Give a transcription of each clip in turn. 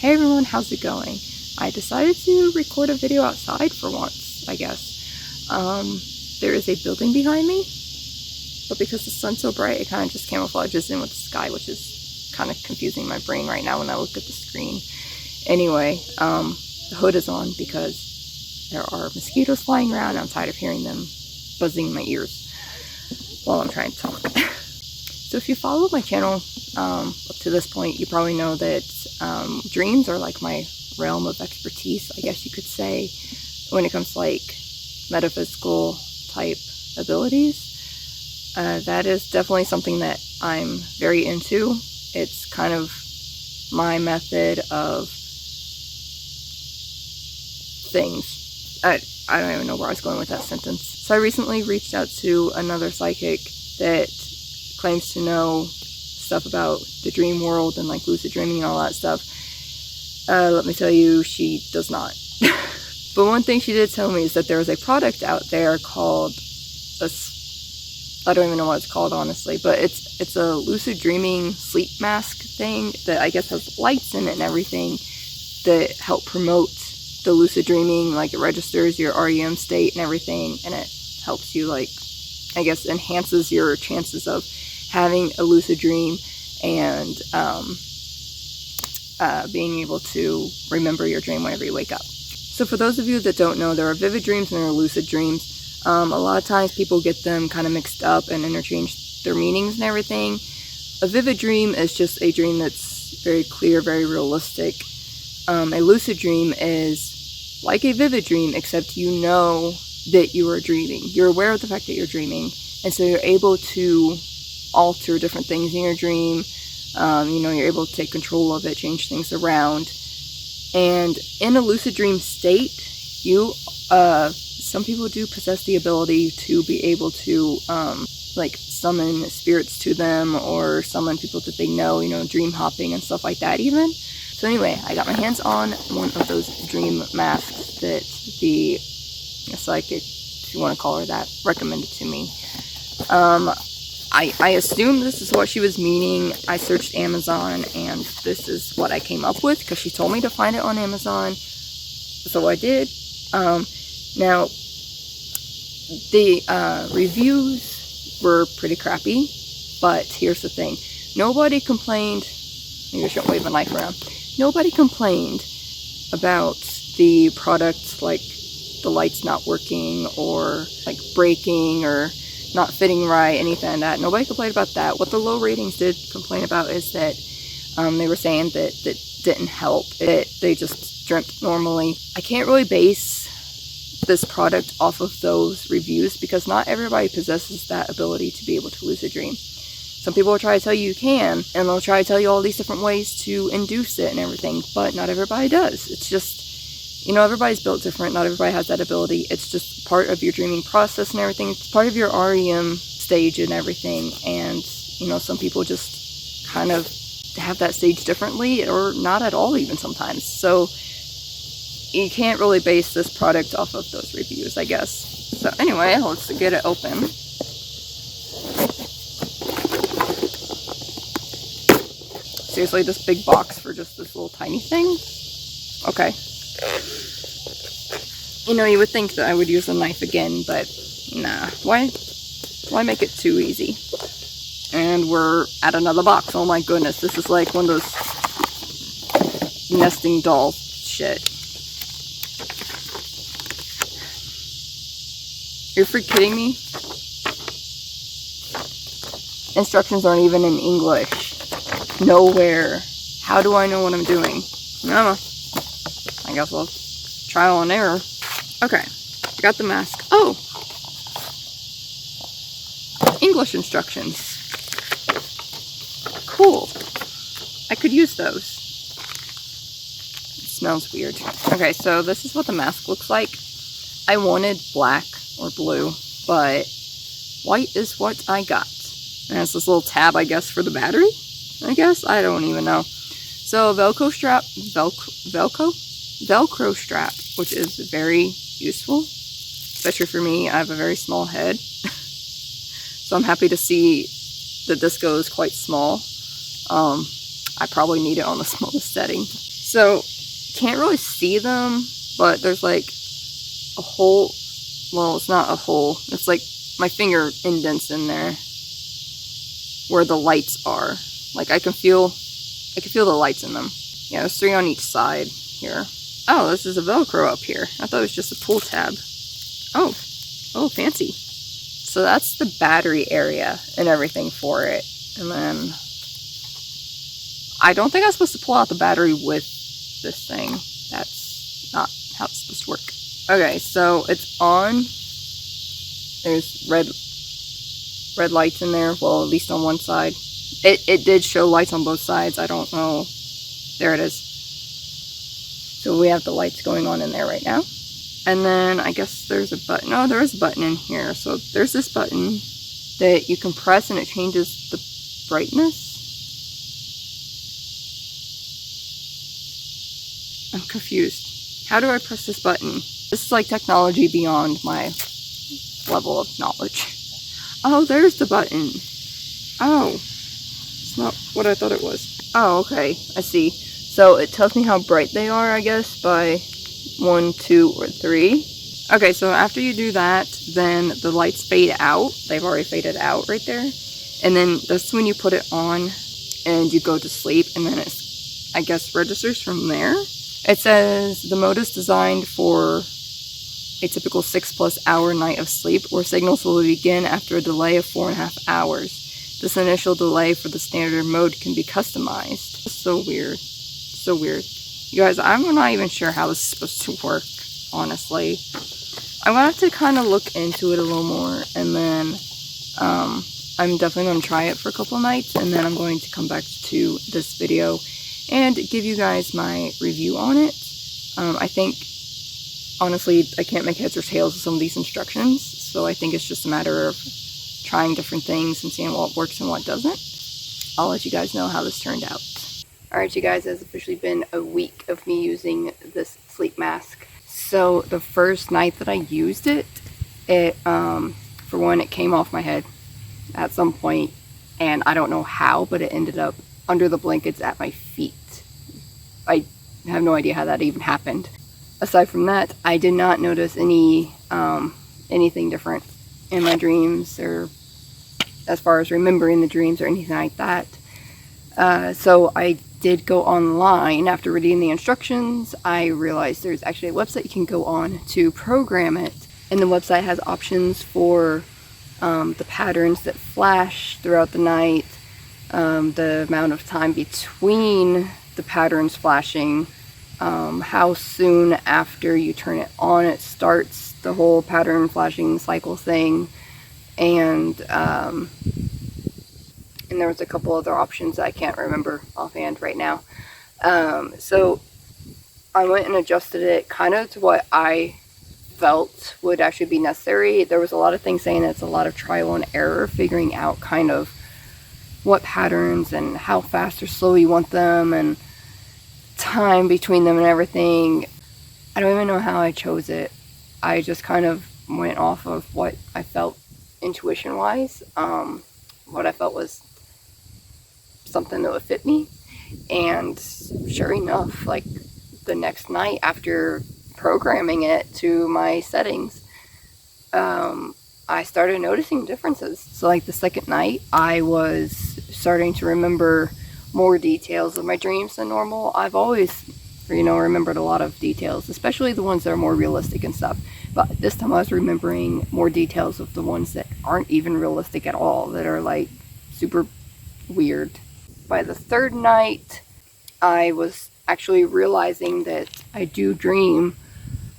Hey everyone, how's it going? I decided to record a video outside for once, I guess. There is a building behind me, but because the sun's so bright, it kind of just camouflages in with the sky, which is kind of confusing my brain right now when I look at the screen. Anyway, the hood is on because there are mosquitoes flying around and I'm tired of hearing them buzzing in my ears while I'm trying to talk. So if you follow my channel up to this point, you probably know that dreams are like my realm of expertise, I guess you could say, when it comes to like metaphysical type abilities. That is definitely something that I'm very into. It's kind of my method of things. I don't even know where I was going with that sentence. So I recently reached out to another psychic that claims to know stuff about the dream world and like lucid dreaming and all that stuff. Let me tell you, she does not. But one thing she did tell me is that there is a product out there called I don't even know what it's called, honestly, but it's a lucid dreaming sleep mask thing that I guess has lights in it and everything that help promote the lucid dreaming. Like it registers your REM state and everything, and it helps you, like, I guess enhances your chances of having a lucid dream and being able to remember your dream whenever you wake up. So for those of you that don't know, there are vivid dreams and there are lucid dreams. A lot of times people get them kind of mixed up and interchange their meanings and everything. A vivid dream is just a dream that's very clear, very realistic. A lucid dream is like a vivid dream, except you know that you are dreaming. You're aware of the fact that you're dreaming, and so you're able to alter different things in your dream. You know, you're able to take control of it, change things around. And in a lucid dream state, you some people do possess the ability to be able to like summon spirits to them or summon people that they know, you know, dream hopping and stuff like that even. So anyway, I got my hands on one of those dream masks that the psychic, if you want to call her that, recommended to me. I assume this is what she was meaning. I searched Amazon and this is what I came up with because she told me to find it on Amazon. So I did. Now, the reviews were pretty crappy, but here's the thing. Nobody complained. Maybe I shouldn't wave a knife around. Nobody complained about the product, like the lights not working or like breaking or not fitting right, anything like that. Nobody complained about that. What the low ratings did complain about is that they were saying that that didn't help. They just dreamt normally. I can't really base this product off of those reviews because not everybody possesses that ability to be able to lucid dream. Some people will try to tell you can, and they'll try to tell you all these different ways to induce it and everything, but not everybody does. It's just, you know, everybody's built different. Not everybody has that ability. It's just part of your dreaming process and everything. It's part of your REM stage and everything, and, you know, some people just kind of have that stage differently or not at all even sometimes. So you can't really base this product off of those reviews, I guess. So anyway, let's get it open. Seriously, this big box for just this little tiny thing? Okay. You know, you would think that I would use a knife again, but nah. Why make it too easy? And we're at another box. Oh my goodness, this is like one of those nesting doll shit. You're freaking kidding me? Instructions aren't even in English. Nowhere. How do I know what I'm doing? No. I guess I'll trial and error. Okay. I got the mask. Oh! English instructions. Cool. I could use those. It smells weird. Okay, so this is what the mask looks like. I wanted black or blue, but white is what I got. And it's this little tab, I guess, for the battery? I guess? I don't even know. So Velcro strap, which is very useful, especially for me. I have a very small head. So I'm happy to see that this goes quite small. I probably need it on the smallest setting. So, can't really see them, but there's like a hole. Well, it's not a hole. It's like my finger indents in there where the lights are. Like I can feel the lights in them. Yeah, there's 3 on each side here. Oh, this is a Velcro up here. I thought it was just a pull tab. Oh, fancy. So that's the battery area and everything for it. And then I don't think I'm supposed to pull out the battery with this thing. That's not how it's supposed to work. Okay, so it's on. There's red lights in there. Well, at least on one side. It did show lights on both sides. I don't know. There it is. So we have the lights going on in there right now. And then I guess there's a button. Oh, there is a button in here. So there's this button that you can press and it changes the brightness. I'm confused. How do I press this button? This is like technology beyond my level of knowledge. Oh, there's the button. Oh, it's not what I thought it was. Oh, okay, I see. So it tells me how bright they are, I guess, by 1, 2, or 3. Okay, so after you do that, then the lights fade out. They've already faded out right there. And then that's when you put it on and you go to sleep, and then it, I guess, registers from there. It says the mode is designed for a typical 6+ hour night of sleep, where signals will begin after a delay of 4.5 hours. This initial delay for the standard mode can be customized. So weird. So weird. You guys, I'm not even sure how this is supposed to work, honestly. I'm gonna have to kind of look into it a little more, and then I'm definitely going to try it for a couple nights, and then I'm going to come back to this video and give you guys my review on it. I think, honestly, I can't make heads or tails of some of these instructions, so I think it's just a matter of trying different things and seeing what works and what doesn't. I'll let you guys know how this turned out. Alright, you guys, it's officially been a week of me using this sleep mask. So the first night that I used it, for one, it came off my head at some point, and I don't know how, but it ended up under the blankets at my feet. I have no idea how that even happened. Aside from that, I did not notice anything different in my dreams, or as far as remembering the dreams or anything like that. So I did go online after reading the instructions. I realized there's actually a website you can go on to program it, and the website has options for the patterns that flash throughout the night, the amount of time between the patterns flashing, how soon after you turn it on it starts the whole pattern flashing cycle thing, and there was a couple other options that I can't remember offhand right now. So I went and adjusted it kind of to what I felt would actually be necessary. There was a lot of things saying that it's a lot of trial and error, figuring out kind of what patterns and how fast or slow you want them, and time between them and everything. I don't even know how I chose it. I just kind of went off of what I felt intuition wise, what I felt was something that would fit me. And sure enough, like the next night after programming it to my settings, I started noticing differences. So like the second night, I was starting to remember more details of my dreams than normal. I've always, remembered a lot of details, especially the ones that are more realistic and stuff. But this time I was remembering more details of the ones that aren't even realistic at all, that are like super weird. By the third night, I was actually realizing that I do dream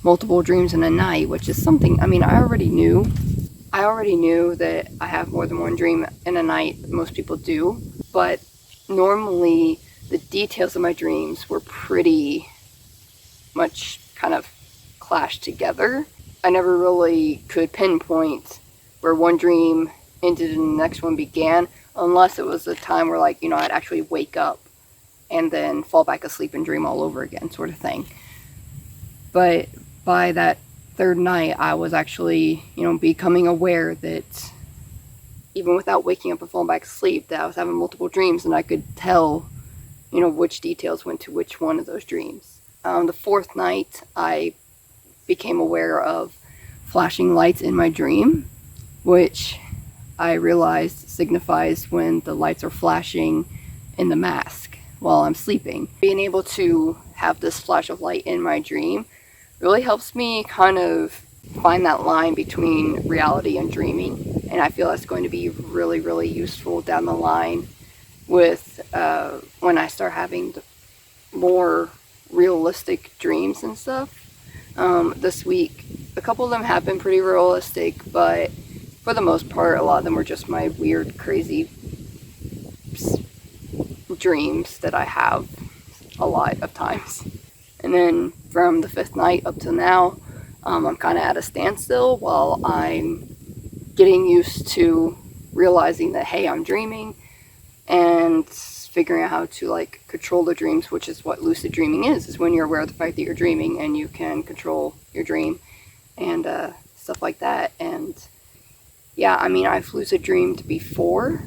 multiple dreams in a night, which is something, I already knew that I have more than one dream in a night. Most people do, but normally the details of my dreams were pretty much kind of clashed together. I never really could pinpoint where one dream ended and the next one began, unless it was a time where, like, I'd actually wake up and then fall back asleep and dream all over again, sort of thing. But by that third night, I was actually, becoming aware that even without waking up and falling back asleep, that I was having multiple dreams, and I could tell you know, which details went to which one of those dreams. The fourth night, I became aware of flashing lights in my dream, which I realized signifies when the lights are flashing in the mask while I'm sleeping. Being able to have this flash of light in my dream really helps me kind of find that line between reality and dreaming, and I feel that's going to be really, really useful down the line with when I start having the more realistic dreams and stuff. This week, a couple of them have been pretty realistic, but for the most part, a lot of them were just my weird, crazy dreams that I have a lot of times. And then from the fifth night up to now, I'm kind of at a standstill while I'm getting used to realizing that, hey, I'm dreaming, and figuring out how to like control the dreams, which is what lucid dreaming is when you're aware of the fact that you're dreaming and you can control your dream and stuff like that. And yeah, I mean, I've lucid dreamed before,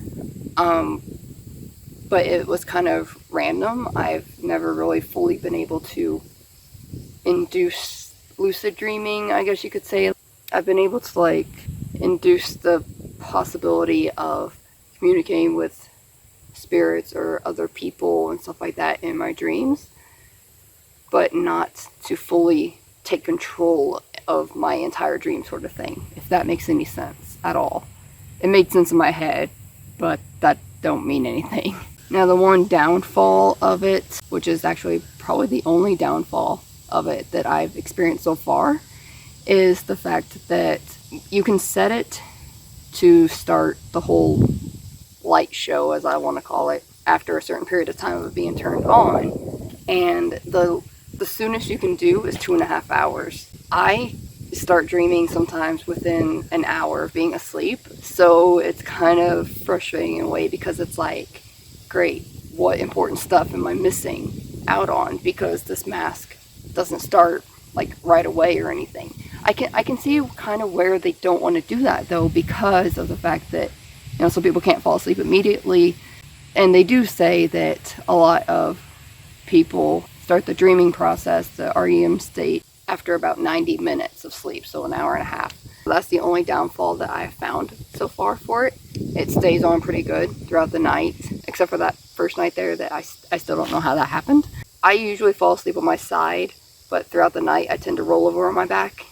but it was kind of random. I've never really fully been able to induce lucid dreaming, I guess you could say. I've been able to like induce the possibility of communicating with spirits or other people and stuff like that in my dreams, but not to fully take control of my entire dream, sort of thing, if that makes any sense at all. It made sense in my head, but that don't mean anything. Now, the one downfall of it, which is actually probably the only downfall of it that I've experienced so far, is the fact that you can set it to start the whole light show, as I want to call it, after a certain period of time of it being turned on, and the soonest you can do is 2.5 hours. I start dreaming sometimes within an hour of being asleep, so it's kind of frustrating in a way, because it's like, great, what important stuff am I missing out on because this mask doesn't start like right away or anything. I can see kind of where they don't want to do that, though, because of the fact that, you know, some people can't fall asleep immediately, and they do say that a lot of people start the dreaming process, the REM state, after about 90 minutes of sleep, so an hour and a half. So that's the only downfall that I've found so far for it. It stays on pretty good throughout the night, except for that first night there that I still don't know how that happened. I usually fall asleep on my side, but throughout the night I tend to roll over on my back.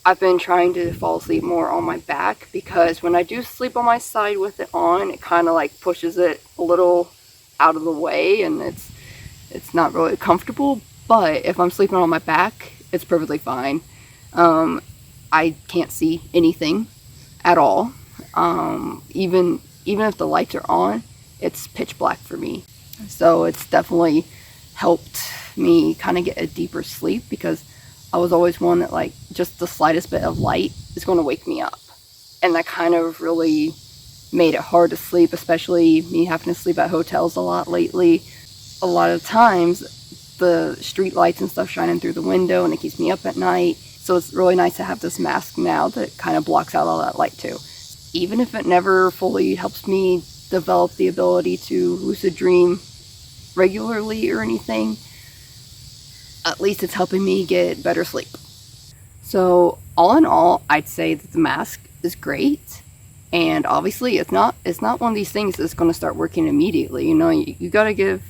I've been trying to fall asleep more on my back, because when I do sleep on my side with it on, it kind of like pushes it a little out of the way, and it's not really comfortable. But if I'm sleeping on my back, it's perfectly fine. I can't see anything at all. Even if the lights are on, it's pitch black for me. So it's definitely helped me kind of get a deeper sleep, because I was always one that, like, just the slightest bit of light is going to wake me up. And that kind of really made it hard to sleep, especially me having to sleep at hotels a lot lately. A lot of times, the street lights and stuff shining through the window, and it keeps me up at night. So it's really nice to have this mask now that kind of blocks out all that light too. Even if it never fully helps me develop the ability to lucid dream regularly or anything, at least it's helping me get better sleep. So all in all, I'd say that the mask is great. And obviously it's not one of these things that's going to start working immediately. You know, you got to give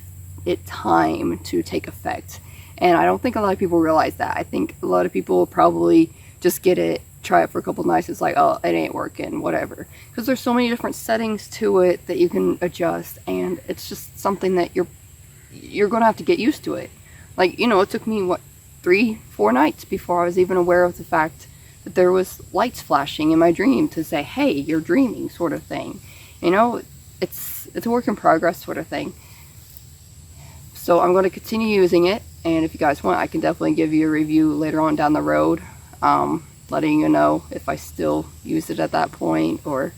it time to take effect. And I don't think a lot of people realize that. I think a lot of people will probably just get it, try it for a couple nights. It's like, oh, it ain't working, whatever. Because there's so many different settings to it that you can adjust. And it's just something that you're going to have to get used to it. Like, you know, it took me, 3-4 nights before I was even aware of the fact that there was lights flashing in my dream to say, hey, you're dreaming, sort of thing. You know, it's a work in progress sort of thing. So I'm going to continue using it, and if you guys want, I can definitely give you a review later on down the road, letting you know if I still use it at that point, or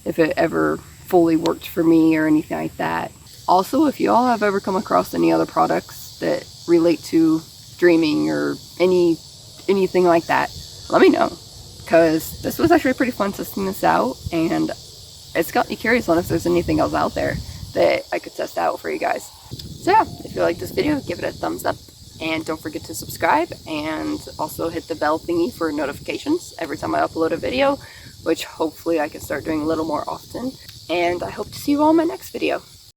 if it ever fully worked for me or anything like that. Also, if you all have ever come across any other products that relate to dreaming or anything like that, let me know, because this was actually pretty fun testing this out, and it's got me curious on if there's anything else out there that I could test out for you guys. So yeah, if you like this video, give it a thumbs up. And don't forget to subscribe, and also hit the bell thingy for notifications every time I upload a video, which hopefully I can start doing a little more often. And I hope to see you all in my next video.